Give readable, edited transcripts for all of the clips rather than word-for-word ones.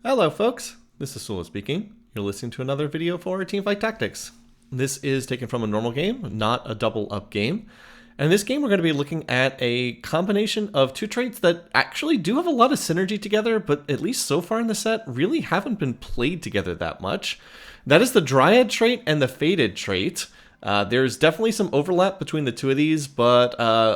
Hello folks, this is Sula speaking. You're listening to another video for Teamfight Tactics. This is taken from a normal game, not a double up game. And in this game we're going to be looking at a combination of two traits that actually do have a lot of synergy together, but at least so far in the set really haven't been played together that much. That is the Dryad trait and the Fated trait. There's definitely some overlap between the two of these, but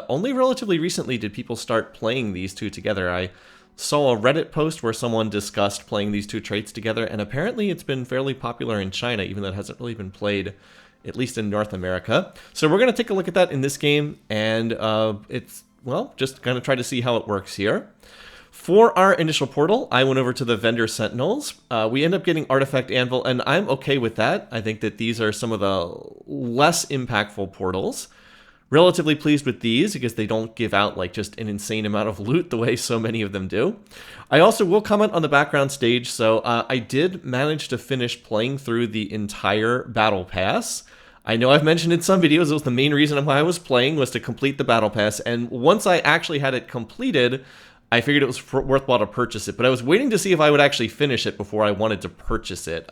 only relatively recently did people start playing these two together. I saw a Reddit post where someone discussed playing these two traits together, and apparently it's been fairly popular in China, even though it hasn't really been played, at least in North America. So we're going to take a look at that in this game, and it's, well, just going to try to see how it works here. For our initial portal, I went over to the Vendor Sentinels. We end up getting Artifact Anvil, and I'm okay with that. I think that these are some of the less impactful portals. Relatively pleased with these because they don't give out like just an insane amount of loot the way so many of them do. I also will comment on the background stage. So I did manage to finish playing through the entire Battle Pass. I know I've mentioned in some videos it was the main reason why I was playing was to complete the Battle Pass. And once I actually had it completed, I figured it was worthwhile to purchase it, but I was waiting to see if I would actually finish it before I wanted to purchase it.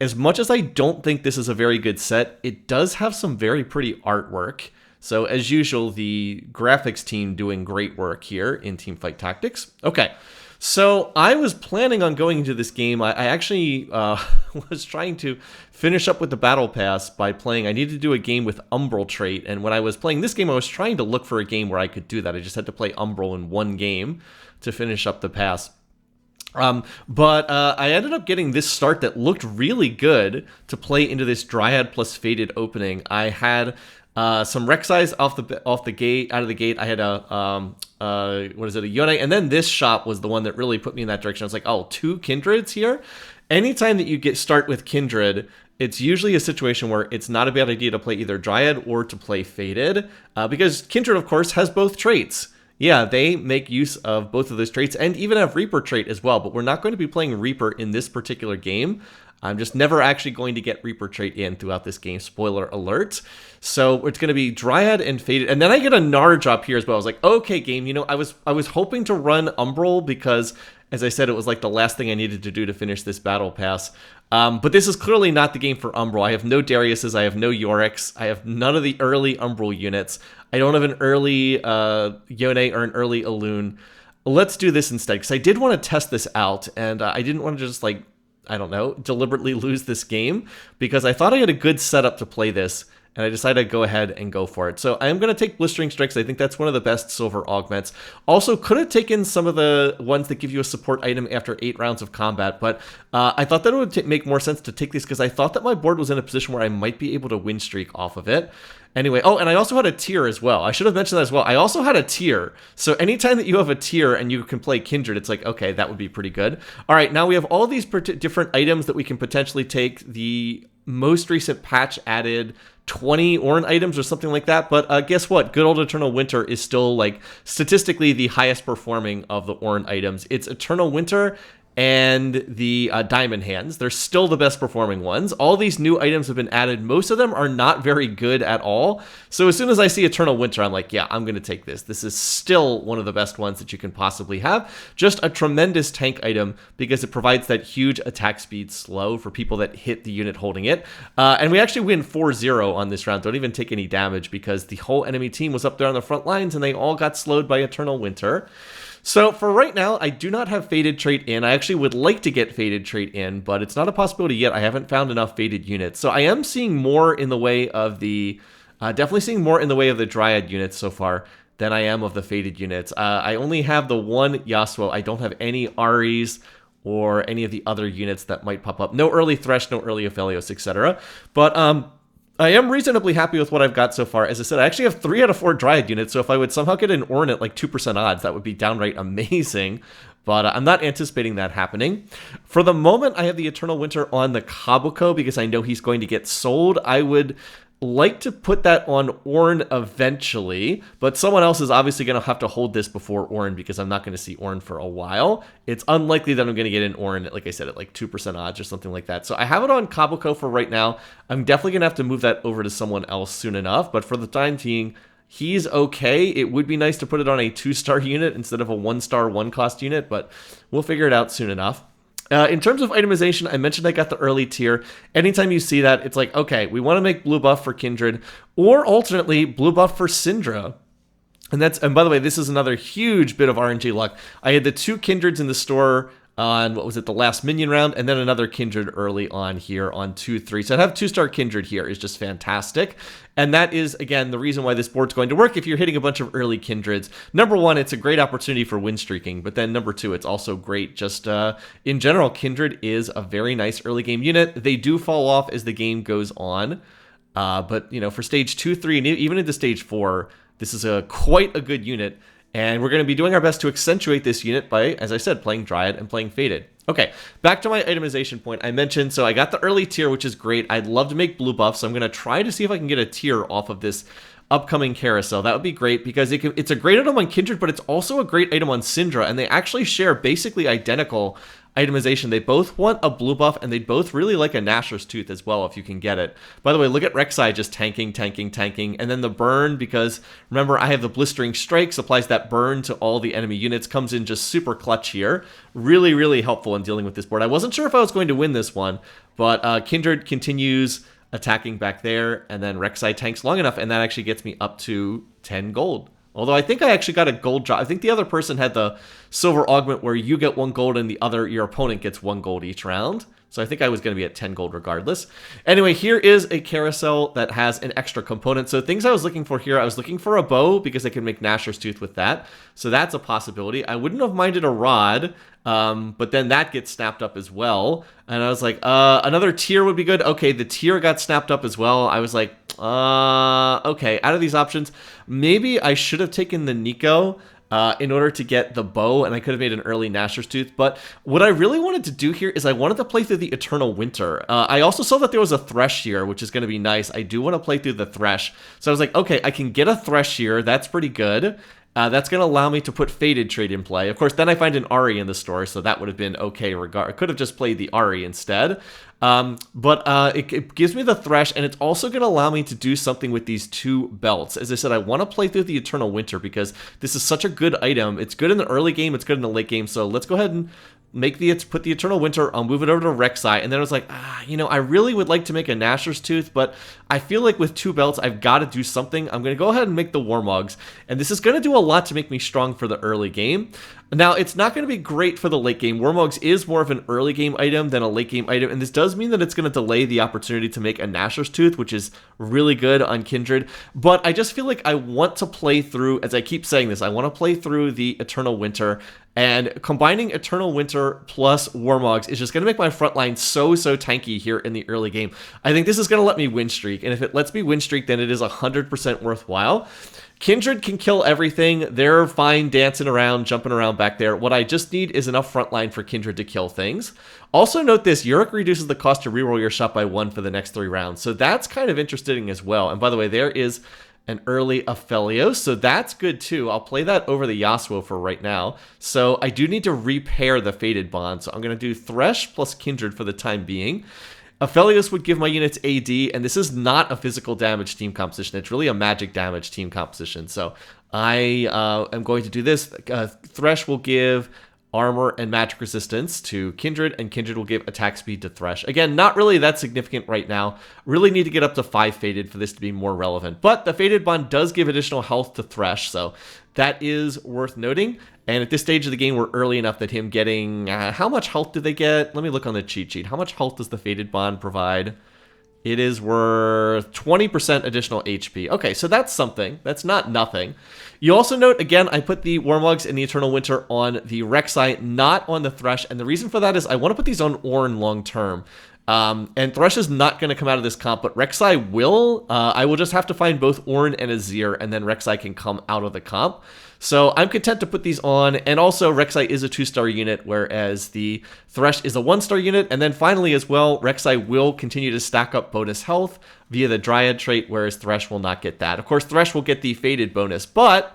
As much as I don't think this is a very good set, it does have some very pretty artwork. So as usual, the graphics team doing great work here in Teamfight Tactics. Okay, so I was planning on going into this game. I actually was trying to finish up with the Battle Pass by playing. I needed to do a game with Umbral trait, and when I was playing this game, I was trying to look for a game where I could do that. I just had to play Umbral in one game to finish up the pass. But I ended up getting this start that looked really good to play into this Dryad plus Fated opening. I had some Rek'Sais out of the gate. I had a Yone, and then this shop was the one that really put me in that direction. I was like, oh, two Kindreds here. Anytime that you start with Kindred, it's usually a situation where it's not a bad idea to play either Dryad or to play Fated, because Kindred, of course, has both traits. Yeah, they make use of both of those traits and even have Reaper trait as well, but we're not going to be playing Reaper in this particular game. I'm just never actually going to get Reaper trait in throughout this game, spoiler alert. So it's going to be Dryad and Fated, and then I get a Gnar drop here as well. I was like, okay, game, you know, I was hoping to run Umbral because, as I said, it was like the last thing I needed to do to finish this Battle Pass. But this is clearly not the game for Umbral. I have no Dariuses, I have no Yoriks, I have none of the early Umbral units. I don't have an early Yone or an early Elune. Let's do this instead, because I did want to test this out, and I didn't want to just, like, I don't know, deliberately lose this game, because I thought I had a good setup to play this, and I decided to go ahead and go for it. So I am going to take Blistering Strikes. I think that's one of the best silver augments. Also, could have taken some of the ones that give you a support item after 8 rounds of combat, but I thought that it would make more sense to take these because I thought that my board was in a position where I might be able to win streak off of it. Anyway, oh, and I also had a tier as well. I should have mentioned that as well. I also had a tier. So anytime that you have a tier and you can play Kindred, it's like, okay, that would be pretty good. All right, now we have all these different items that we can potentially take. The most recent patch added 20 Ornn items or something like that, but guess what? Good old Eternal Winter is still, like, statistically the highest performing of the Ornn items. It's Eternal Winter and the Diamond Hands. They're still the best performing ones. All these new items have been added. Most of them are not very good at all. So as soon as I see Eternal Winter, I'm like, yeah, I'm going to take this. This is still one of the best ones that you can possibly have. Just a tremendous tank item because it provides that huge attack speed slow for people that hit the unit holding it. And we actually win 4-0 on this round. Don't even take any damage because the whole enemy team was up there on the front lines and they all got slowed by Eternal Winter. So for right now, I do not have Fated trait in. I actually would like to get Fated trait in, but it's not a possibility yet. I haven't found enough Fated units. So I am seeing more in the way of the, definitely seeing more in the way of the Dryad units so far than I am of the Fated units. I only have the one Yasuo. I don't have any Aries or any of the other units that might pop up. No early Thresh, no early Aphelios, etc. But I am reasonably happy with what I've got so far. As I said, I actually have 3 out of 4 Dryad units, so if I would somehow get an Ornn at like 2% odds, that would be downright amazing. But I'm not anticipating that happening. For the moment, I have the Eternal Winter on the Kabuko because I know he's going to get sold. I would like to put that on Ornn eventually, but someone else is obviously going to have to hold this before Ornn because I'm not going to see Ornn for a while. It's unlikely that I'm going to get an Ornn, like I said, at like 2% odds or something like that. So I have it on Kabuko for right now. I'm definitely going to have to move that over to someone else soon enough, but for the time being, he's okay. It would be nice to put it on a 2-star unit instead of a 1-star 1-cost unit, but we'll figure it out soon enough. In terms of itemization, I mentioned I got the early tier. Anytime you see that, it's like, okay, we want to make blue buff for Kindred, or alternately, blue buff for Syndra. And by the way, this is another huge bit of RNG luck. I had the 2 Kindreds in the store on, what was it, the last minion round, and then another Kindred early on here on 2-3. So to have 2-star Kindred here is just fantastic. And that is, again, the reason why this board's going to work if you're hitting a bunch of early Kindreds. Number 1, it's a great opportunity for win streaking, but then number 2, it's also great just in general. Kindred is a very nice early game unit. They do fall off as the game goes on, but, you know, for stage 2, 3, and even into stage 4, this is quite a good unit, and we're going to be doing our best to accentuate this unit by, as I said, playing Dryad and playing Fated. Okay, back to my itemization point. I mentioned, so I got the early tier, which is great. I'd love to make blue buff, so I'm going to try to see if I can get a tier off of this upcoming carousel. That would be great, because it's a great item on Kindred, but it's also a great item on Syndra, and they actually share basically identical itemization. They both want a blue buff, and they both really like a Gnasher's Tooth as well, if you can get it. By the way, look at Rek'Sai just tanking, and then the burn, because remember, I have the Blistering Strikes, applies that burn to all the enemy units, comes in just super clutch here. Really, really helpful in dealing with this board. I wasn't sure if I was going to win this one, but Kindred continues attacking back there, and then Rek'Sai tanks long enough, and that actually gets me up to 10 gold. Although I think I actually got a gold drop. I think the other person had the silver augment where you get 1 gold and your opponent gets 1 gold each round. So I think I was going to be at 10 gold regardless. Anyway, here is a carousel that has an extra component. So things I was looking for here, I was looking for a bow because I can make Gnasher's Tooth with that. So that's a possibility. I wouldn't have minded a rod, but then that gets snapped up as well. And I was like, another tier would be good. Okay, the tier got snapped up as well. I was like, okay, out of these options, maybe I should have taken the Nico in order to get the bow, and I could have made an early Gnasher's Tooth. But what I really wanted to do here is I wanted to play through the Eternal Winter. I also saw that there was a Thresh here, which is going to be nice. I do want to play through the Thresh. So I was like, okay, I can get a Thresh here. That's pretty good. That's going to allow me to put Fated trade in play. Of course, then I find an Ahri in the store, so that would have been okay. I could have just played the Ahri instead. But it gives me the Thresh, and it's also going to allow me to do something with these 2 belts. As I said, I want to play through the Eternal Winter because this is such a good item. It's good in the early game, it's good in the late game, so let's go ahead and put the Eternal Winter, I'll move it over to Rek'Sai, and then I was like, you know, I really would like to make a Gnasher's Tooth, but I feel like with 2 belts, I've got to do something. I'm going to go ahead and make the Warmogs, and this is going to do a lot to make me strong for the early game. Now, it's not going to be great for the late game. Warmogs is more of an early game item than a late game item, and this does mean that it's going to delay the opportunity to make a Gnasher's Tooth, which is really good on Kindred, but I just feel like I want to play through, as I keep saying this, I want to play through the Eternal Winter, and combining Eternal Winter plus Warmogs is just going to make my front line so tanky here in the early game. I think this is going to let me win streak, and if it lets me win streak, then it is 100% worthwhile. Kindred can kill everything. They're fine dancing around, jumping around back there. What I just need is enough frontline for Kindred to kill things. Also note this, Yorick reduces the cost to reroll your shot by 1 for the next 3 rounds. So that's kind of interesting as well. And by the way, there is an early Aphelios, so that's good too. I'll play that over the Yasuo for right now. So I do need to repair the Fated Bond. So I'm going to do Thresh plus Kindred for the time being. Aphelios would give my units AD, and this is not a physical damage team composition. It's really a magic damage team composition. So I am going to do this. Thresh will give armor and magic resistance to Kindred, and Kindred will give attack speed to Thresh. Again, not really that significant right now. Really need to get up to 5 Fated for this to be more relevant. But the Fated Bond does give additional health to Thresh, so that is worth noting. And at this stage of the game, we're early enough that him getting... how much health do they get? Let me look on the cheat sheet. How much health does the Fated Bond provide? It is worth 20% additional HP. Okay, so that's something. That's not nothing. You also note, again, I put the Warmogs and the Eternal Winter on the Rek'Sai, not on the Thresh. And the reason for that is I want to put these on Ornn long term. And Thresh is not going to come out of this comp, but Rek'Sai will. I will just have to find both Ornn and Azir, and then Rek'Sai can come out of the comp. So I'm content to put these on, and also Rek'Sai is a 2-star unit, whereas the Thresh is a 1-star unit. And then finally as well, Rek'Sai will continue to stack up bonus health via the Dryad trait, whereas Thresh will not get that. Of course, Thresh will get the Fated bonus, but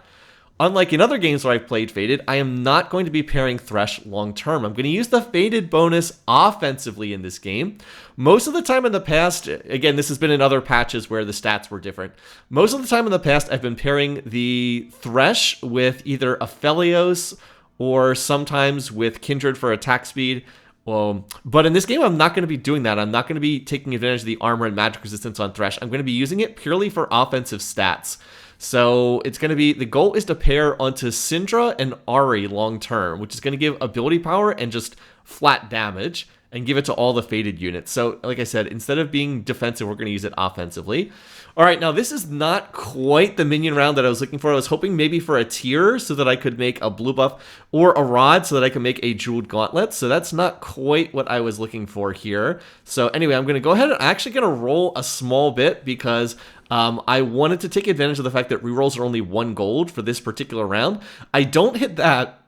unlike in other games where I've played Fated, I am not going to be pairing Thresh long term. I'm going to use the Fated bonus offensively in this game. Most of the time in the past, again, this has been in other patches where the stats were different. Most of the time in the past, I've been pairing the Thresh with either Aphelios or sometimes with Kindred for attack speed, Well, but in this game, I'm not going to be doing that. I'm not going to be taking advantage of the armor and magic resistance on Thresh. I'm going to be using it purely for offensive stats. So it's going to be, the goal is to pair onto Syndra and Ahri long term, which is going to give ability power and just flat damage and give it to all the Fated units. So like I said, instead of being defensive, we're going to use it offensively. All right, now this is not quite the minion round that I was looking for. I was hoping maybe for a tier so that I could make a blue buff, or a rod so that I can make a jeweled gauntlet. So that's not quite what I was looking for here. So anyway, I'm going to go ahead and I'm actually going to roll a small bit because I wanted to take advantage of the fact that rerolls are only 1 gold for this particular round. I don't hit that,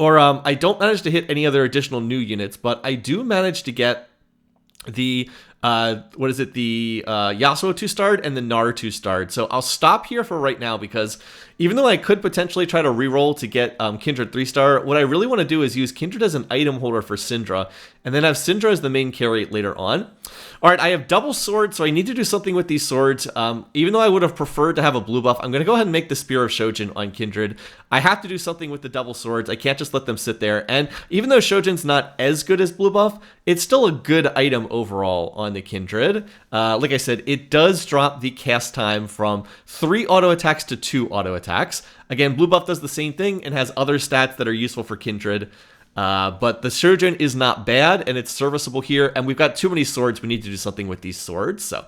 or I don't manage to hit any other additional new units, but I do manage to get the the Yasuo 2-starred and the Gnar 2-starred. So I'll stop here for right now because even though I could potentially try to reroll to get Kindred 3-star, what I really want to do is use Kindred as an item holder for Syndra, and then have Syndra as the main carry later on. All right, I have double swords, so I need to do something with these swords. Even though I would have preferred to have a blue buff, I'm going to go ahead and make the Spear of Shojin on Kindred. I have to do something with the double swords. I can't just let them sit there. And even though Shojin's not as good as blue buff, it's still a good item overall on the Kindred. Like I said, it does drop the cast time from 3 auto attacks to 2 auto attacks. Again, blue buff does the same thing and has other stats that are useful for Kindred. But the Shojin is not bad, and it's serviceable here, and we've got too many swords. We need to do something with these swords. So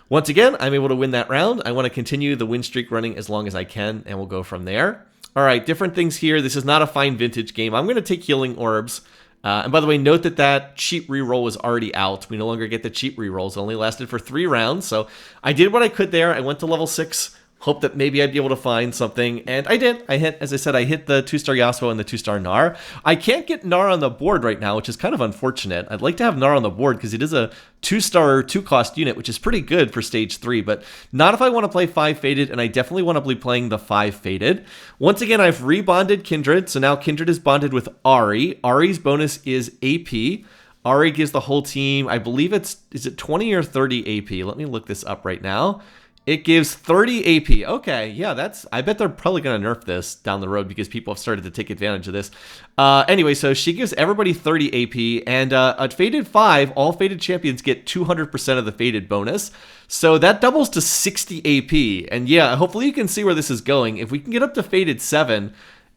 once again, I'm able to win that round. I want to continue the win streak running as long as I can, and we'll go from there. All right, different things here. This is not a fine vintage game. I'm going to take healing orbs. And by the way, note that that cheap reroll was already out. We no longer get the cheap rerolls. It only lasted for 3 rounds. So I did what I could there. I went to level 6. Hope that maybe I'd be able to find something, and I did. I hit, as I said, I hit the 2-star Yasuo and the 2-star Gnar. I can't get Gnar on the board right now, which is kind of unfortunate. I'd like to have Gnar on the board because it is a 2-star 2-cost unit, which is pretty good for stage 3, but not if I want to play 5 Fated, and I definitely want to be playing the 5 Fated. Once again, I've rebonded Kindred, so now Kindred is bonded with Ahri. Ahri's bonus is AP. Ahri gives the whole team, I believe is it 20 or 30 AP? Let me look this up right now. It gives 30 AP. Okay, yeah, I bet they're probably going to nerf this down the road because people have started to take advantage of this. Anyway, so she gives everybody 30 AP, and at Fated 5, all Fated champions get 200% of the Fated bonus. So that doubles to 60 AP. And yeah, hopefully you can see where this is going. If we can get up to Fated 7,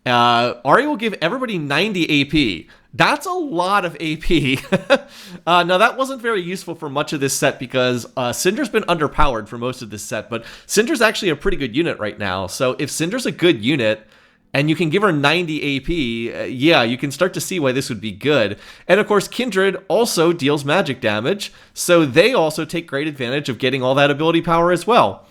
Ahri will give everybody 90 AP. That's a lot of AP. Now, that wasn't very useful for much of this set because Syndra's been underpowered for most of this set, but Syndra's actually a pretty good unit right now. So if Syndra's a good unit and you can give her 90 AP, yeah, you can start to see why this would be good. And of course, Kindred also deals magic damage, so they also take great advantage of getting all that ability power as well.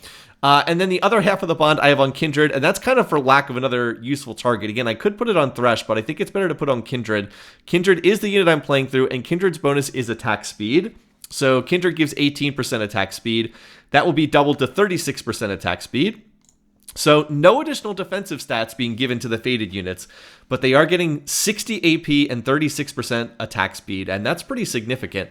And then the other half of the bond I have on Kindred, and that's kind of for lack of another useful target. Again, I could put it on Thresh, but I think it's better to put on Kindred. Kindred is the unit I'm playing through, and Kindred's bonus is attack speed. So Kindred gives 18% attack speed. That will be doubled to 36% attack speed. So no additional defensive stats being given to the Fated units, but they are getting 60 AP and 36% attack speed, and that's pretty significant.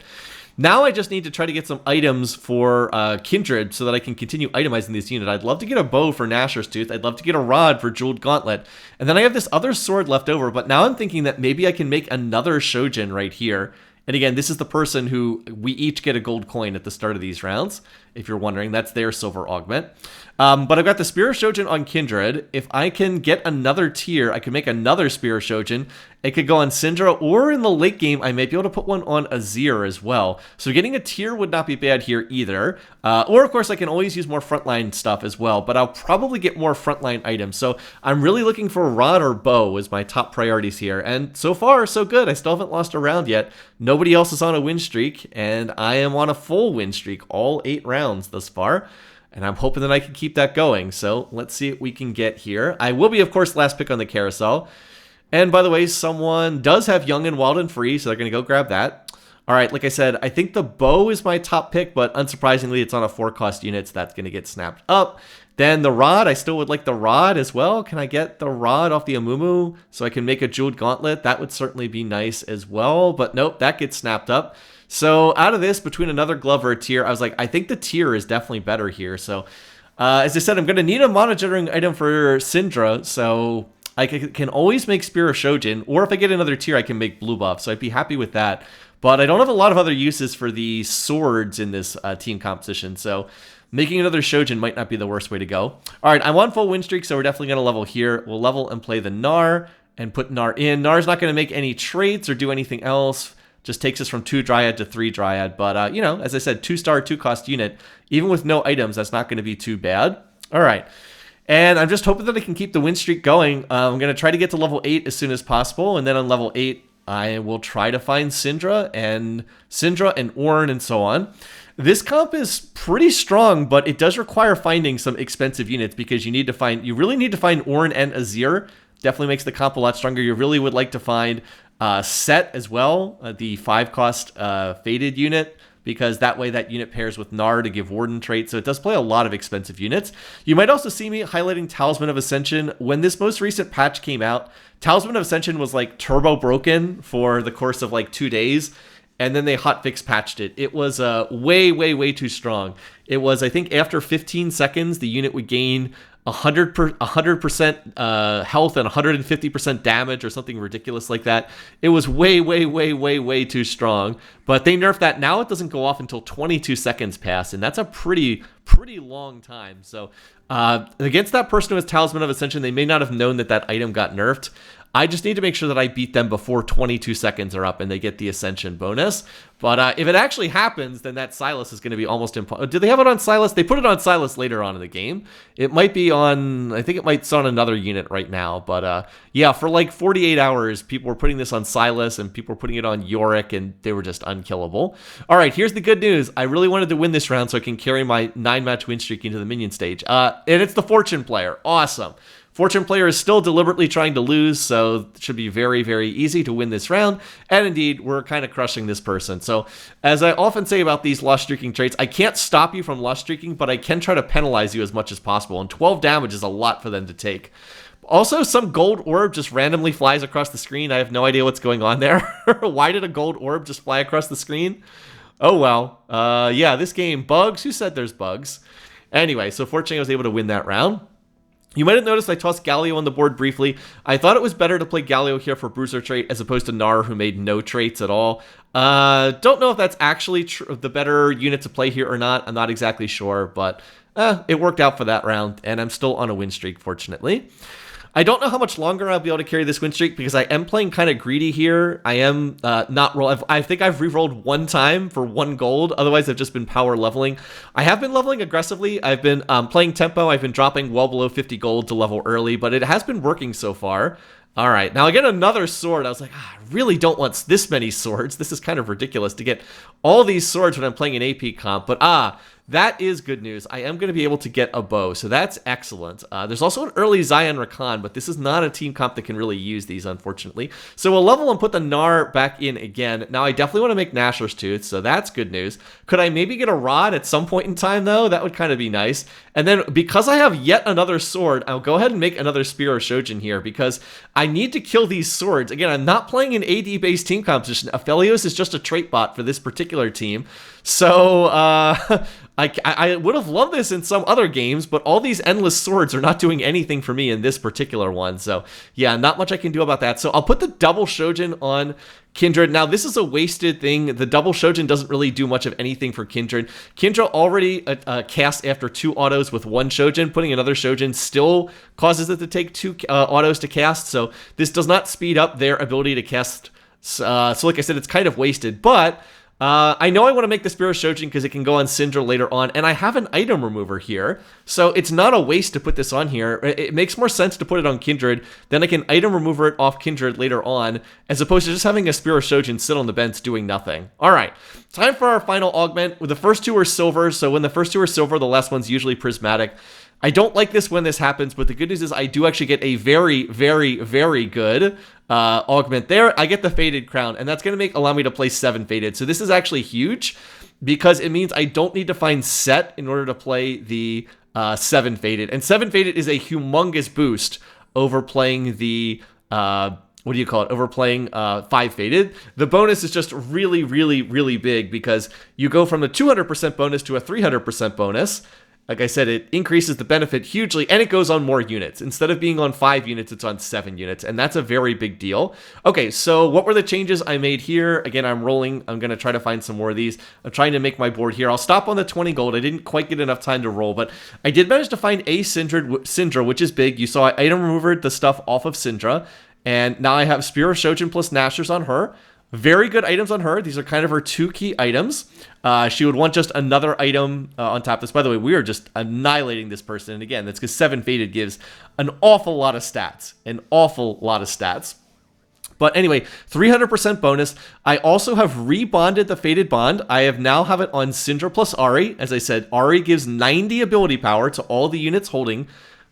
Now I just need to try to get some items for Kindred so that I can continue itemizing this unit. I'd love to get a bow for Nashor's Tooth. I'd love to get a rod for Jeweled Gauntlet. And then I have this other sword left over, but now I'm thinking that maybe I can make another Shojin right here. And again, this is the person who we each get a gold coin at the start of these rounds. If you're wondering, that's their silver augment. But I've got the Spear of Shojin on Kindred. If I can get another tier, I can make another Spear of Shojin. It could go on Syndra, or in the late game, I may be able to put one on Azir as well. So getting a tier would not be bad here either. Or, of course, I can always use more frontline stuff as well, but I'll probably get more frontline items. So I'm really looking for rod or bow as my top priorities here. And so far, so good. I still haven't lost a round yet. Nobody else is on a win streak, and I am on a full win streak, all 8 rounds thus far. And I'm hoping that I can keep that going. So let's see what we can get here. I will be, of course, last pick on the carousel. And by the way, someone does have Young and Wild and Free, so they're going to go grab that. All right, like I said, I think the bow is my top pick, but unsurprisingly, it's on a 4-cost unit, so that's going to get snapped up. Then the rod, I still would like the rod as well. Can I get the rod off the Amumu so I can make a Jeweled Gauntlet? That would certainly be nice as well, but nope, that gets snapped up. So out of this, between another glove or a tier, I was like, I think the tier is definitely better here. So as I said, I'm going to need a mono-generating item for Syndra, so I can always make Spear of Shojin, or if I get another tier, I can make blue buff, so I'd be happy with that. But I don't have a lot of other uses for the swords in this team composition, so making another Shojin might not be the worst way to go. All right, I'm on full win streak, so we're definitely going to level here. We'll level and play the Gnar and put Gnar in. Gnar's not going to make any traits or do anything else. Just takes us from 2 Dryad to 3 Dryad. But, you know, as I said, 2-star, 2-cost unit. Even with no items, that's not going to be too bad. All right. And I'm just hoping that I can keep the win streak going. I'm going to try to get to level 8 as soon as possible. And then on level 8, I will try to find Syndra and Ornn and so on. This comp is pretty strong, but it does require finding some expensive units because you really need to find Ornn and Azir. Definitely makes the comp a lot stronger. You really would like to find Set as well, the 5-cost Fated unit, because that way that unit pairs with Gnar to give Warden traits, so it does play a lot of expensive units. You might also see me highlighting Talisman of Ascension. When this most recent patch came out, Talisman of Ascension was like turbo broken for the course of like 2 days, and then they hotfix patched it. It was way too strong. It was, I think, after 15 seconds, the unit would gain 100% health and 150% damage or something ridiculous like that. It was way too strong. But they nerfed that. Now it doesn't go off until 22 seconds pass, and that's a pretty long time. So against that person who has Talisman of Ascension, they may not have known that that item got nerfed. I just need to make sure that I beat them before 22 seconds are up and they get the Ascension bonus. But if it actually happens, then that Silas is going to be almost impossible. Did they have it on Silas? They put it on Silas later on in the game. It might be on, I think it might be on another unit right now. But yeah, for like 48 hours, people were putting this on Silas and people were putting it on Yorick, and they were just unkillable. All right, here's the good news. I really wanted to win this round so I can carry my 9-match win streak into the minion stage. And it's the Fortune player. Awesome. Fortune player is still deliberately trying to lose, so it should be very easy to win this round. And indeed, we're kind of crushing this person. So as I often say about these lost streaking traits, I can't stop you from lost streaking, but I can try to penalize you as much as possible. And 12 damage is a lot for them to take. Also, some gold orb just randomly flies across the screen. I have no idea what's going on there. Why did a gold orb just fly across the screen? Oh, well. Yeah, this game, bugs. Who said there's bugs? Anyway, so fortunately I was able to win that round. You might have noticed I tossed Galio on the board briefly. I thought it was better to play Galio here for Bruiser trait as opposed to Gnar, who made no traits at all. Don't know if that's actually the better unit to play here or not. I'm not exactly sure, but it worked out for that round, and I'm still on a win streak, fortunately. I don't know how much longer I'll be able to carry this win streak because I am playing kind of greedy here. I am not roll. I think I've re-rolled 1 time for 1 gold. Otherwise, I've just been power leveling. I have been leveling aggressively. I've been playing tempo. I've been dropping well below 50 gold to level early, but it has been working so far. All right, now I get another sword. I was like, I really don't want this many swords. This is kind of ridiculous to get all these swords when I'm playing an AP comp, but that is good news. I am going to be able to get a bow, so that's excellent. There's also an early Zion Rakan, but this is not a team comp that can really use these, unfortunately. So we'll level and put the Gnar back in again. Now, I definitely want to make Nashor's Tooth, so that's good news. Could I maybe get a Rod at some point in time, though? That would kind of be nice. And then, because I have yet another sword, I'll go ahead and make another Spear of Shojin here, because I need to kill these swords. Again, I'm not playing an AD-based team composition. Aphelios is just a trait bot for this particular team. So, I would have loved this in some other games, but all these endless swords are not doing anything for me in this particular one. So, yeah, not much I can do about that. So, I'll put the double Shojin on Kindred. Now, this is a wasted thing. The double Shojin doesn't really do much of anything for Kindred. Kindred already cast after 2 autos with 1 Shojin. Putting another Shojin still causes it to take 2 autos to cast. So, this does not speed up their ability to cast. So, like I said, it's kind of wasted. But I know I want to make the Spear of Shojin because it can go on Syndra later on, and I have an item remover here, so it's not a waste to put this on here. It makes more sense to put it on Kindred, then I can item remover it off Kindred later on, as opposed to just having a Spear of Shojin sit on the bench doing nothing. Alright, time for our final augment. The first 2 are silver, so when the first 2 are silver, the last one's usually prismatic. I don't like this when this happens, but the good news is I do actually get a very good augment there. I get the Fated Crown, and that's going to allow me to play 7 Fated. So this is actually huge because it means I don't need to find Set in order to play the 7 Fated. And 7 Fated is a humongous boost over playing the over playing 5 Fated. The bonus is just really big because you go from a 200% bonus to a 300% bonus. Like I said, it increases the benefit hugely, and it goes on more units. Instead of being on 5 units, it's on 7 units, and that's a very big deal. Okay, so what were the changes I made here? Again, I'm rolling. I'm going to try to find some more of these. I'm trying to make my board here. I'll stop on the 20 gold. I didn't quite get enough time to roll, but I did manage to find a Syndra, which is big. You saw I item removered the stuff off of Syndra, and now I have Spear of Shojin plus Nashers on her. Very good items on her. These are kind of her 2 key items. She would want just another item on top of this. By the way, we are just annihilating this person. And again, that's because 7 Fated gives an awful lot of stats. An awful lot of stats. But anyway, 300% bonus. I also have rebonded the Fated Bond. I now have it on Syndra plus Ahri. As I said, Ahri gives 90 ability power to all the units holding,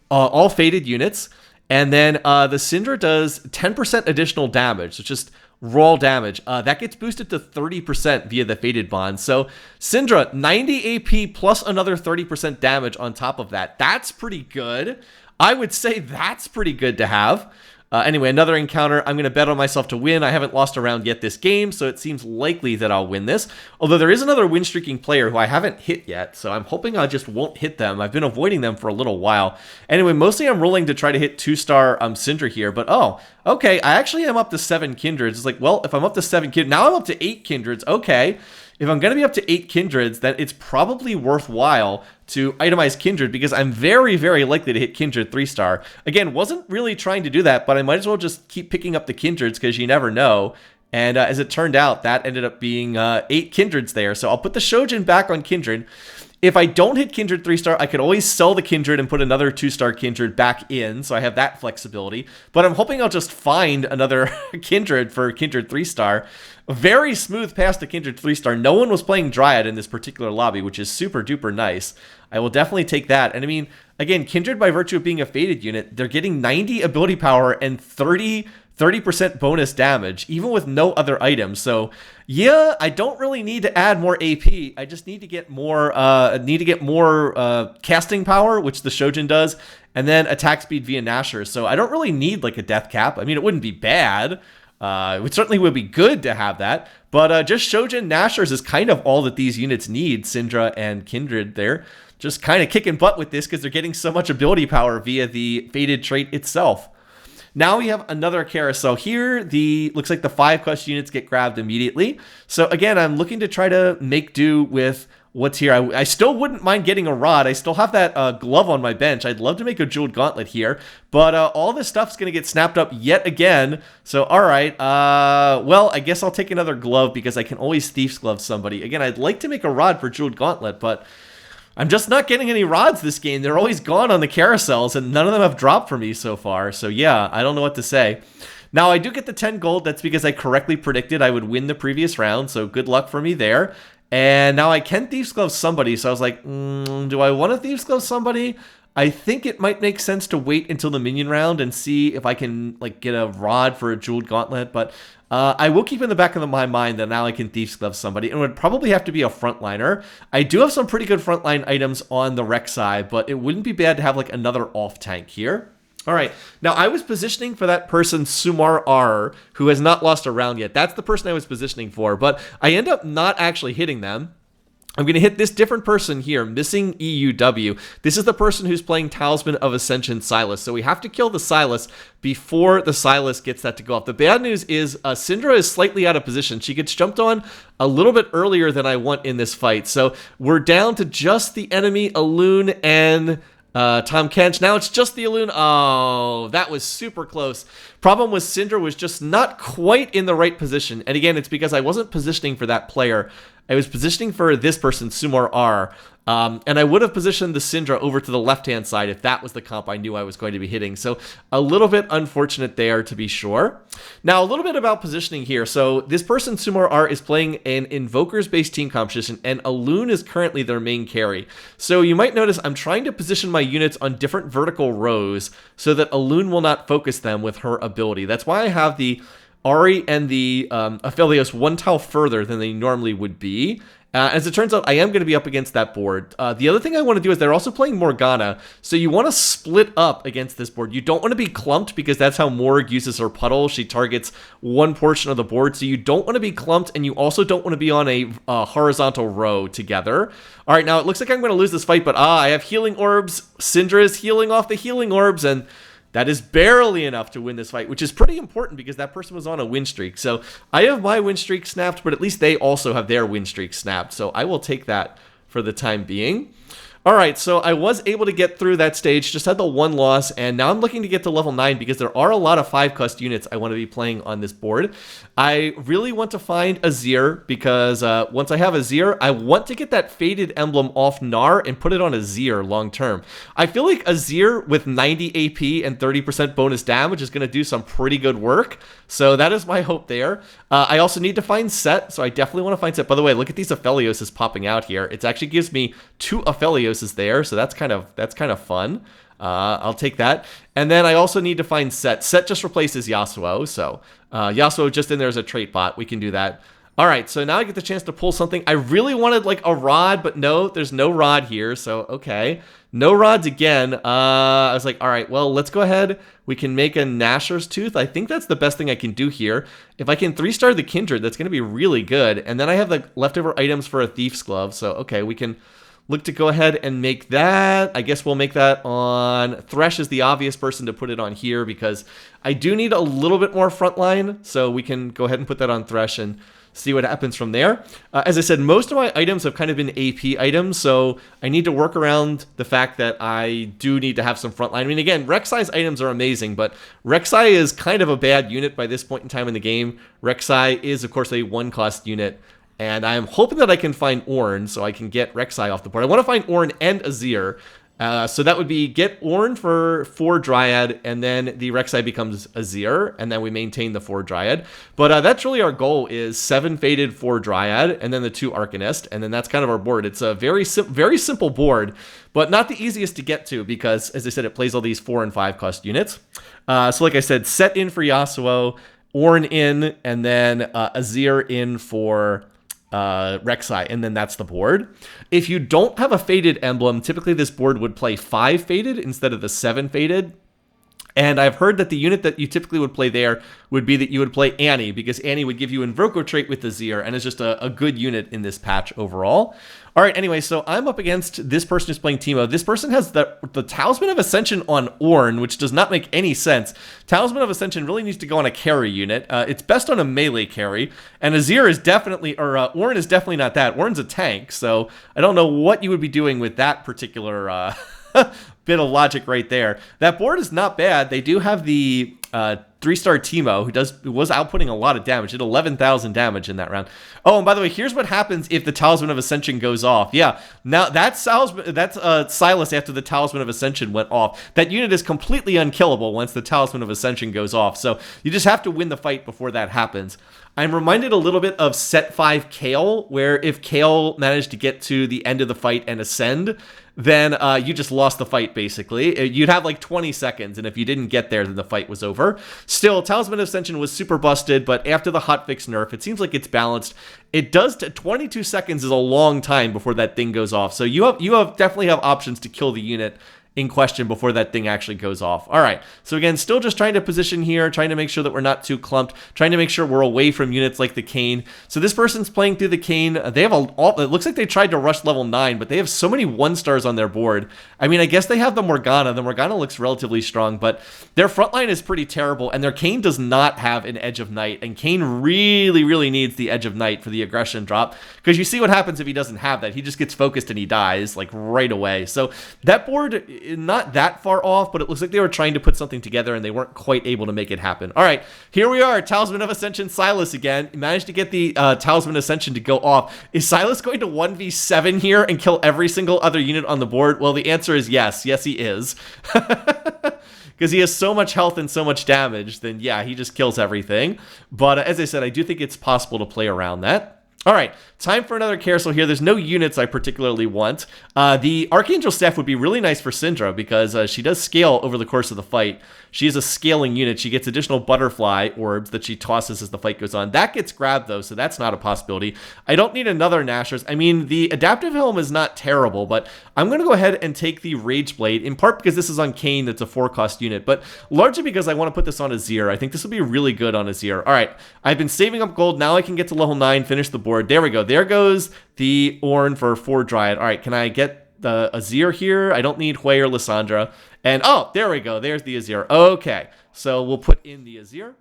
all Fated units. And then the Syndra does 10% additional damage. So just raw damage. That gets boosted to 30% via the Fated Bond. So Syndra, 90 AP plus another 30% damage on top of that. That's pretty good. I would say that's pretty good to have. Anyway, another encounter. I'm going to bet on myself to win. I haven't lost a round yet this game, so it seems likely that I'll win this. Although there is another win-streaking player who I haven't hit yet, so I'm hoping I just won't hit them. I've been avoiding them for a little while. Anyway, mostly I'm rolling to try to hit 2-star Syndra here, but oh, okay, I actually am up to 7 Kindreds. It's like, well, if I'm up to 7 Kindreds, now I'm up to 8 Kindreds, okay. If I'm going to be up to 8 Kindreds, then it's probably worthwhile to itemize Kindred because I'm very, very likely to hit Kindred 3-star. Again, wasn't really trying to do that, but I might as well just keep picking up the Kindreds because you never know. And as it turned out, that ended up being 8 Kindreds there. So I'll put the Shojin back on Kindred. If I don't hit Kindred 3-star, I could always sell the Kindred and put another 2-star Kindred back in, so I have that flexibility. But I'm hoping I'll just find another Kindred for Kindred 3-star. Very smooth pass to Kindred 3-star. No one was playing Dryad in this particular lobby, which is super duper nice. I will definitely take that. And I mean, again, Kindred, by virtue of being a Fated unit, they're getting 90 ability power and 30% bonus damage, even with no other items. So yeah, I don't really need to add more AP. I just need to get more casting power, which the Shojin does, and then attack speed via Nashers. So I don't really need like a death cap. I mean, it wouldn't be bad. It certainly would be good to have that, but just Shojin Nashers is kind of all that these units need. Syndra and Kindred, they're just kind of kicking butt with this because they're getting so much ability power via the Fated trait itself. Now we have another carousel here. Looks like the 5 units get grabbed immediately. So again, I'm looking to try to make do with what's here. I still wouldn't mind getting a rod. I still have that glove on my bench. I'd love to make a jeweled gauntlet here, but all this stuff's going to get snapped up yet again. So, all right. Well, I guess I'll take another glove because I can always Thief's Glove somebody. Again, I'd like to make a rod for jeweled gauntlet, but I'm just not getting any rods this game. They're always gone on the carousels, and none of them have dropped for me so far. So yeah, I don't know what to say. Now, I do get the 10 gold. That's because I correctly predicted I would win the previous round, so good luck for me there. And now I can Thief's Glove somebody, so I was like, do I want to Thief's Glove somebody? I think it might make sense to wait until the minion round and see if I can like get a rod for a jeweled gauntlet, but I will keep in the back of my mind that now I can Thief's Glove somebody, and it would probably have to be a frontliner. I do have some pretty good frontline items on the Rex side, but it wouldn't be bad to have like another off tank here. All right, now I was positioning for that person, Sumar R, who has not lost a round yet. That's the person I was positioning for, but I end up not actually hitting them. I'm going to hit this different person here, Missing EUW. This is the person who's playing Talisman of Ascension Silas. So we have to kill the Silas before the Silas gets that to go off. The bad news is Syndra is slightly out of position. She gets jumped on a little bit earlier than I want in this fight. So we're down to just the enemy, Alun and Tom Kench. Now it's just the Alun. Oh, that was super close. Problem was Syndra was just not quite in the right position. And again, it's because I wasn't positioning for that player. I was positioning for this person, Sumar R, and I would have positioned the Syndra over to the left-hand side if that was the comp I knew I was going to be hitting. So a little bit unfortunate there, to be sure. Now, a little bit about positioning here. So this person, Sumar R, is playing an Invokers-based team competition, and Alun is currently their main carry. So you might notice I'm trying to position my units on different vertical rows so that Alun will not focus them with her ability. That's why I have the Ari and the Aphelios one tile further than they normally would be. As it turns out, I am going to be up against that board. The other thing I want to do is they're also playing Morgana, so you want to split up against this board. You don't want to be clumped because that's how Morg uses her puddle. She targets one portion of the board, so you don't want to be clumped, and you also don't want to be on a horizontal row together. All right, now it looks like I'm going to lose this fight, but I have healing orbs. Syndra is healing off the healing orbs, and that is barely enough to win this fight, which is pretty important because that person was on a win streak. So I have my win streak snapped, but at least they also have their win streak snapped. So I will take that for the time being. All right, so I was able to get through that stage, just had the one loss, and now I'm looking to get to level 9 because there are a lot of 5-cost units I want to be playing on this board. I really want to find Azir because once I have Azir, I want to get that Fated emblem off Gnar and put it on Azir long term. I feel like Azir with 90 AP and 30% bonus damage is going to do some pretty good work, so that is my hope there. I also need to find Set, so I definitely want to find Set. By the way, look at these Aphelioses popping out here. It actually gives me 2 Aphelios is there, so that's kind of fun. I'll take that. And then I also need to find Set. Set just replaces Yasuo, so Yasuo just in there as a trait bot. We can do that. All right, so now I get the chance to pull something. I really wanted like a rod, but no, there's no rod here, so okay. No rods again. I was like, all right, well, let's go ahead. We can make a Nashor's Tooth. I think that's the best thing I can do here. If I can 3-star the Kindred, that's going to be really good. And then I have the leftover items for a Thief's Glove, so okay, we can look to go ahead and make that. I guess we'll make that on Thresh is the obvious person to put it on here because I do need a little bit more frontline, so we can go ahead and put that on Thresh and see what happens from there. As I said, most of my items have kind of been AP items, so I need to work around the fact that I do need to have some frontline. I mean, again, Rek'Sai's items are amazing, but Rek'Sai is kind of a bad unit by this point in time in the game. Rek'Sai is, of course, a 1-cost unit, and I'm hoping that I can find Ornn so I can get Rek'Sai off the board. I want to find Ornn and Azir. So that would be get Ornn for 4 Dryad, and then the Rek'Sai becomes Azir, and then we maintain the 4 Dryad. But that's really our goal is 7 Fated, 4 Dryad, and then the 2 Arcanist, and then that's kind of our board. It's a very simple board, but not the easiest to get to because, as I said, it plays all these 4 and 5 cost units. So like I said, Set in for Yasuo, Ornn in, and then Azir in for Rek'Sai, and then that's the board. If you don't have a Fated emblem, typically this board would play 5 Fated instead of the 7 Fated. And I've heard that the unit that you typically would play there would be that you would play Annie, because Annie would give you Invoco trait with Azir, and is just a good unit in this patch overall. All right, anyway, so I'm up against this person who's playing Teemo. This person has the Talisman of Ascension on Ornn, which does not make any sense. Talisman of Ascension really needs to go on a carry unit. It's best on a melee carry, and Azir is definitely, or Ornn is definitely not that. Ornn's a tank, so I don't know what you would be doing with that particular bit of logic right there. That board is not bad. They do have the 3-star Teemo, who was outputting a lot of damage. Did 11,000 damage in that round. Oh, and by the way, here's what happens if the Talisman of Ascension goes off. Yeah, now that's Silas after the Talisman of Ascension went off. That unit is completely unkillable once the Talisman of Ascension goes off. So you just have to win the fight before that happens. I'm reminded a little bit of Set 5 Kayle, where if Kayle managed to get to the end of the fight and ascend, then you just lost the fight, basically. You'd have like 20 seconds, and if you didn't get there, then the fight was over. Still, Talisman of Ascension was super busted, but after the hotfix nerf, it seems like it's balanced. It does, 22 seconds is a long time before that thing goes off, so you definitely have options to kill the unit in question before that thing actually goes off. All right, so again, still just trying to position here, trying to make sure that we're not too clumped, trying to make sure we're away from units like the Kayn. So this person's playing through the Kayn. They have it looks like they tried to rush level 9, but they have so many 1-stars on their board. I mean, I guess they have the Morgana. The Morgana looks relatively strong, but their frontline is pretty terrible, and their Kayn does not have an Edge of Night, and Kayn really, really needs the Edge of Night for the aggression drop, because you see what happens if he doesn't have that. He just gets focused and he dies, like, right away. So that board, not that far off, but it looks like they were trying to put something together and they weren't quite able to make it happen. All right, here we are, Talisman of Ascension Silas again. He managed to get the Talisman Ascension to go off. Is Silas going to 1v7 here and kill every single other unit on the board? Well, the answer is yes. Yes, he is. Because he has so much health and so much damage, then yeah, he just kills everything. But as I said, I do think it's possible to play around that. All right, time for another carousel here. There's no units I particularly want. The Archangel Staff would be really nice for Syndra because she does scale over the course of the fight. She is a scaling unit. She gets additional butterfly orbs that she tosses as the fight goes on. That gets grabbed, though, so that's not a possibility. I don't need another Nashers. I mean, the Adaptive Helm is not terrible, but I'm going to go ahead and take the Rage Blade, in part because this is on Kayn, that's a 4-cost unit, but largely because I want to put this on Azir. I think this will be really good on Azir. All right, I've been saving up gold. Now I can get to level 9, finish the board. There we go. There goes the Ornn for 4 Dryad. All right, can I get the Azir here? I don't need Hui or Lissandra. And, oh, there we go. There's the Azir. Okay, so we'll put in the Azir.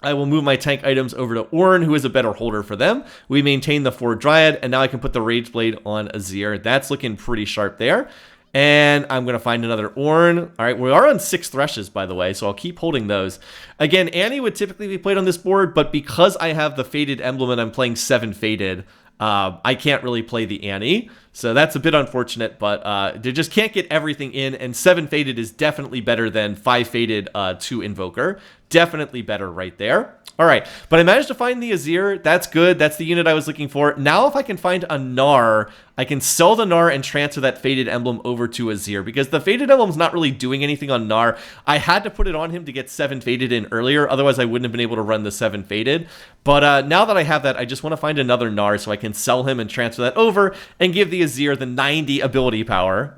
I will move my tank items over to Ornn, who is a better holder for them. We maintain the 4 Dryad, and now I can put the Rage Blade on Azir. That's looking pretty sharp there. And I'm going to find another Ornn. All right, we are on 6 Threshes, by the way, so I'll keep holding those. Again, Annie would typically be played on this board, but because I have the Fated emblem and I'm playing 7 Fated, I can't really play the Annie. So that's a bit unfortunate, but they just can't get everything in, and 7 Fated is definitely better than 5 Fated 2 Invoker. Definitely better right there. All right, but I managed to find the Azir. That's good. That's the unit I was looking for. Now if I can find a Gnar, I can sell the Gnar and transfer that Fated emblem over to Azir, because the Fated emblem's not really doing anything on Gnar. I had to put it on him to get 7 Fated in earlier, otherwise I wouldn't have been able to run the 7 Fated. But now that I have that, I just want to find another Gnar so I can sell him and transfer that over and give the Azir the 90 ability power.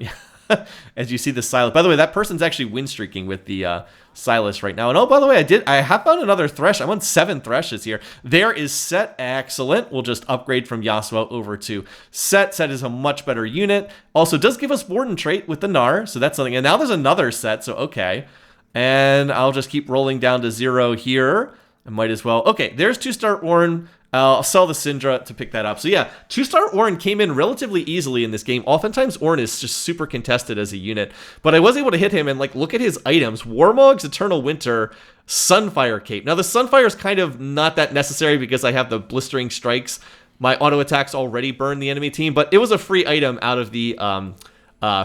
As you see the Silas. By the way, that person's actually win streaking with the Silas right now. And oh, by the way, I have found another Thresh. I'm on 7 Threshes here. There is Set. Excellent. We'll just upgrade from Yasuo over to Set. Set is a much better unit. Also does give us Warden trait with the Gnar, so that's something. And now there's another Set, so okay. And I'll just keep rolling down to 0 here. I might as well. Okay, there's 2-star Ornn. I'll sell the Syndra to pick that up. So yeah, 2-star Ornn came in relatively easily in this game. Oftentimes Ornn is just super contested as a unit, but I was able to hit him and like look at his items. Warmog's Eternal Winter, Sunfire Cape. Now the Sunfire is kind of not that necessary because I have the Blistering Strikes. My auto attacks already burn the enemy team, but it was a free item out of the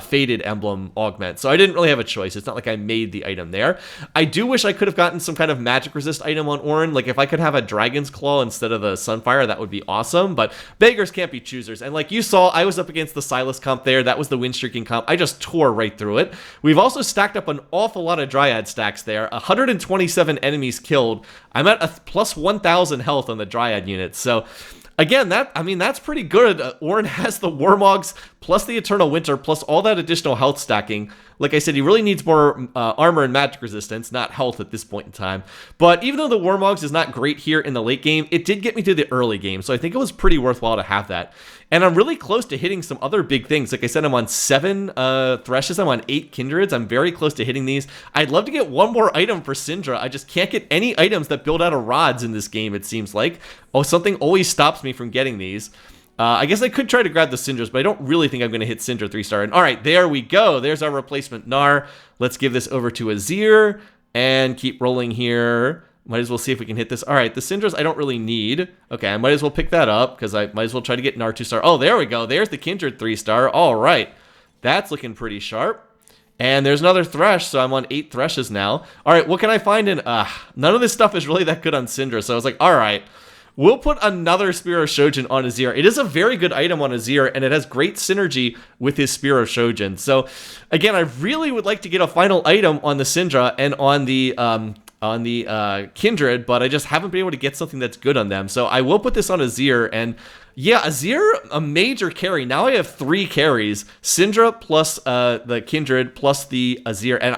Fated emblem augment, so I didn't really have a choice. It's not like I made the item there. I do wish I could have gotten some kind of magic resist item on Ornn. Like if I could have a Dragon's Claw instead of the Sunfire, that would be awesome, but beggars can't be choosers. And like you saw, I was up against the Silas comp there. That was the win streaking comp. I just tore right through it. We've also stacked up an awful lot of Dryad stacks there. 127 enemies killed. I'm at a plus 1,000 health on the Dryad unit, so again, that's pretty good. Ornn has the Warmogs plus the Eternal Winter plus all that additional health stacking. Like I said, he really needs more armor and magic resistance, not health at this point in time. But even though the Warmogs is not great here in the late game, it did get me to the early game, so I think it was pretty worthwhile to have that. And I'm really close to hitting some other big things. Like I said, I'm on 7 Threshes, I'm on 8 Kindreds. I'm very close to hitting these. I'd love to get one more item for Syndra. I just can't get any items that build out of rods in this game, it seems like. Oh, something always stops me from getting these. I guess I could try to grab the Syndras, but I don't really think I'm going to hit Syndra 3-star. And all right, there we go. There's our replacement Gnar. Let's give this over to Azir and keep rolling here. Might as well see if we can hit this. All right, the Syndras I don't really need. Okay, I might as well pick that up because I might as well try to get Gnar 2-star. Oh, there we go. There's the Kindred 3-star. All right, that's looking pretty sharp. And there's another Thresh, so I'm on 8 Threshes now. All right, what can I find in... none of this stuff is really that good on Syndra, so I was like, all right. We'll put another Spear of Shojin on Azir. It is a very good item on Azir, and it has great synergy with his Spear of Shojin. So, again, I really would like to get a final item on the Syndra and on the Kindred, but I just haven't been able to get something that's good on them. So I will put this on Azir, and yeah, Azir, a major carry. Now I have 3 carries. Syndra plus the Kindred plus the Azir, and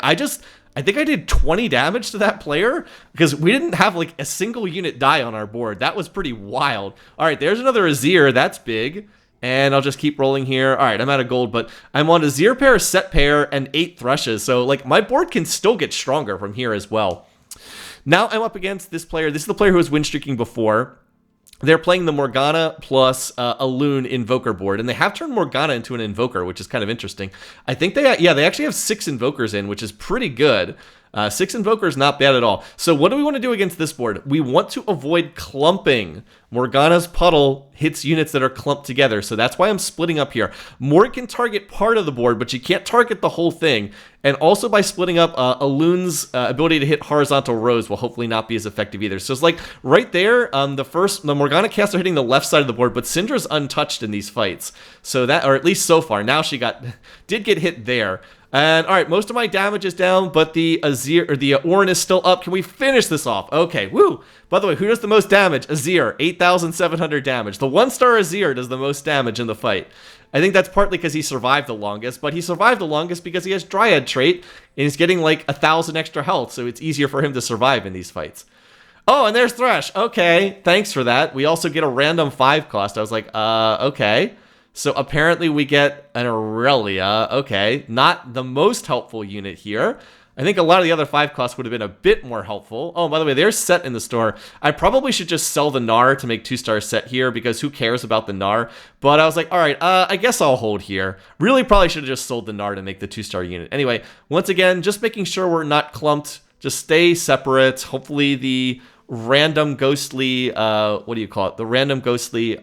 I think I did 20 damage to that player because we didn't have like a single unit die on our board. That was pretty wild. All right, there's another Azir. That's big. And I'll just keep rolling here. All right, I'm out of gold, but I'm on Azir pair, Set pair, and 8 Threshes. So like my board can still get stronger from here as well. Now I'm up against this player. This is the player who was win streaking before. They're playing the Morgana plus a Loon Invoker board, and they have turned Morgana into an Invoker, which is kind of interesting. I think they actually have 6 Invokers in, which is pretty good. 6 Invokers, not bad at all. So what do we want to do against this board? We want to avoid clumping. Morgana's Puddle hits units that are clumped together, so that's why I'm splitting up here. Morg can target part of the board, but you can't target the whole thing. And also by splitting up, Alun's ability to hit horizontal rows will hopefully not be as effective either. So it's like right there, the Morgana casts are hitting the left side of the board, but Syndra's untouched in these fights. So that, or at least so far, now she did get hit there. And all right, most of my damage is down, but the Azir or the Ornn is still up. Can we finish this off? Okay, woo! By the way, who does the most damage? Azir, 8,700 damage. The 1-star Azir does the most damage in the fight. I think that's partly because he survived the longest, but he survived the longest because he has Dryad trait, and he's getting like 1,000 extra health, so it's easier for him to survive in these fights. Oh, and there's Thresh. Okay, thanks for that. We also get a random 5 cost. I was like, okay. So apparently we get an Aurelia. Okay, not the most helpful unit here. I think a lot of the other 5 costs would have been a bit more helpful. Oh, by the way, there's Set in the store. I probably should just sell the Gnar to make 2-star Set here because who cares about the Gnar? But I was like, all right, I guess I'll hold here. Really probably should have just sold the Gnar to make the 2-star unit. Anyway, once again, just making sure we're not clumped. Just stay separate. Hopefully the random ghostly, what do you call it? The random ghostly,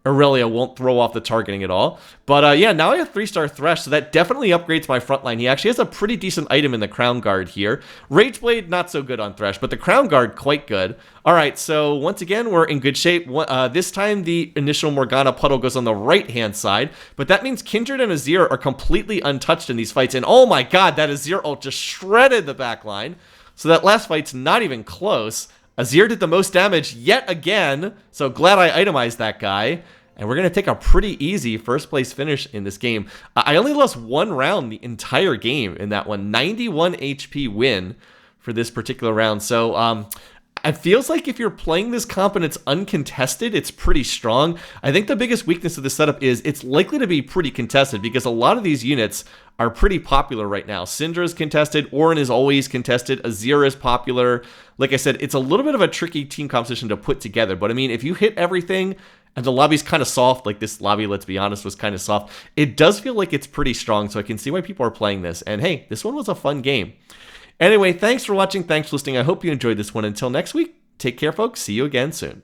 Aurelia won't throw off the targeting at all. But yeah, now I have 3-star Thresh, so that definitely upgrades my front line. He actually has a pretty decent item in the Crown Guard here. Rageblade, not so good on Thresh, but the Crown Guard, quite good. All right, so once again, we're in good shape. This time, the initial Morgana Puddle goes on the right-hand side, but that means Kindred and Azir are completely untouched in these fights. And oh my god, that Azir ult just shredded the back line. So that last fight's not even close. Azir did the most damage yet again, so glad I itemized that guy. And we're going to take a pretty easy first place finish in this game. I only lost 1 round the entire game in that one. 91 HP win for this particular round. So it feels like if you're playing this comp and it's uncontested, it's pretty strong. I think the biggest weakness of this setup is it's likely to be pretty contested because a lot of these units are pretty popular right now. Syndra is contested, Ornn is always contested, Azir is popular. Like I said, it's a little bit of a tricky team composition to put together, but I mean, if you hit everything and the lobby's kind of soft, like this lobby, let's be honest, was kind of soft, it does feel like it's pretty strong, so I can see why people are playing this. And hey, this one was a fun game. Anyway, thanks for watching, thanks for listening. I hope you enjoyed this one. Until next week, take care, folks. See you again soon.